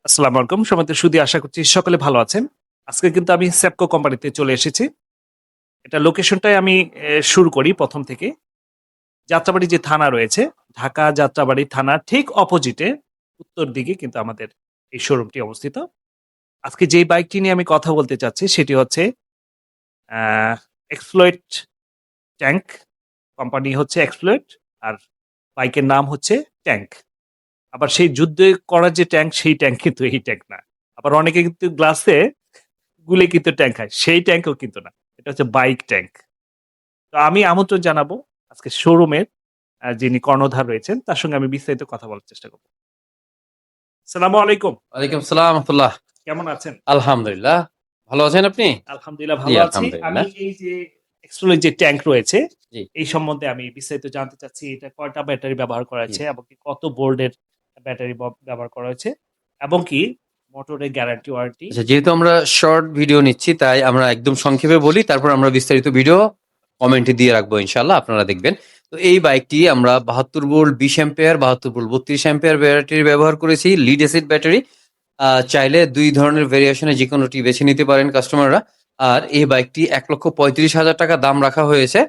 আসসালামু আলাইকুম। সম্মানিত সুধী, আশা করছি সকলে ভালো আছেন। আজকে কিন্তু আমি সেপকো কোম্পানিতে চলে এসেছি। এটা লোকেশনটাই আমি শুরু করি ১ম থেকে। যাত্রাবাড়ী যে থানা রয়েছে, ঢাকা যাত্রাবাড়ী থানার ঠিক অপোজিটে উত্তর দিকে কিন্তু আমাদের এই শোরুমটি অবস্থিত। আজকে যেই বাইকটি নিয়ে আমি কথা বলতে চাচ্ছি সেটি হচ্ছে আ এক্সপ্লয়েট ট্যাঙ্ক। কোম্পানি হচ্ছে এক্সপ্লয়েট আর বাইকের নাম হচ্ছে ট্যাঙ্ক। আবার সেই যুদ্ধে করার যে ট্যাঙ্ক সেই ট্যাঙ্ক কিন্তু এই ট্যাঙ্ক না। আবার অনেকে কিন্তু গ্লাসে গুলে কিন্তু ট্যাঙ্ক খায়। সেই ট্যাঙ্কও কিন্তু না। এটা হচ্ছে বাইক ট্যাঙ্ক। তো আমি আমন্ত্রণ জানাবো আজকে শোরুমের যিনি কর্ণধার রয়েছেন তার সঙ্গে আমি বিস্তারিত কথা বলার চেষ্টা করব। আসসালামু আলাইকুম। ওয়ালাইকুম সালাম রাহমাতুল্লাহ। কেমন আছেন? আলহামদুলিল্লাহ। ভালো আছেন আপনি? আলহামদুলিল্লাহ জি, ভালো আছি। আমি আলহামদুলিল্লাহ। এই যে এক্সট্রোলের যে ট্যাঙ্ক রয়েছে জি, এই সম্বন্ধে আমি বিস্তারিত জানতে চাচ্ছি। এটা কয়টা ব্যাটারি ব্যবহার করা জি। হয়েছে এবং কি কত ভোল্টের ব্যাটারি ব্যবহার করা হয়েছে এবং কি মোটরের গ্যারান্টি ওয়ারেন্টি। আচ্ছা, যেহেতু আমরা শর্ট ভিডিও নিচ্ছি তাই আমরা একদম সংক্ষেপে বলি, তারপর আমরা বিস্তারিত ভিডিও কমেন্টে দিয়ে রাখবো ইনশাআল্লাহ, আপনারা দেখবেন। তো এই বাইকটি আমরা ৭২ volt ২০ ampere, ৭২ volt ৩২ ampere battery ব্যবহার করেছি, লিড অ্যাসিড ব্যাটারি। চাইলে ২ ধরনের ভেরিয়েশনে যেকোনোটি বেছে নিতে পারেন কাস্টমাররা। আর এই বাইকটি ১,৩৫,০০০ টাকা দাম রাখা হয়েছে।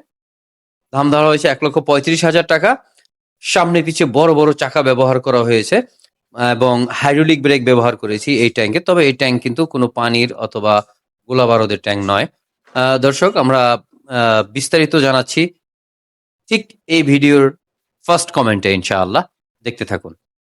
দাম ধরা হয়েছে ১,৩৫,০০০ টাকা। সামনে পিছে বড়, বড় চাকা ব্যবহার করা হয়েছে এবং হাইড্রোলিক ব্রেক ব্যবহার করেছি এই ট্যাঙ্কে। তবে এই ট্যাঙ্ক কিন্তু কোনো পানির অথবা গোলাবারুদের ট্যাঙ্ক নয়। দর্শক, আমরা বিস্তারিত জানাচ্ছি ঠিক এই ভিডিওর ফার্স্ট কমেন্টে ইনশাআল্লাহ। দেখতে থাকুন।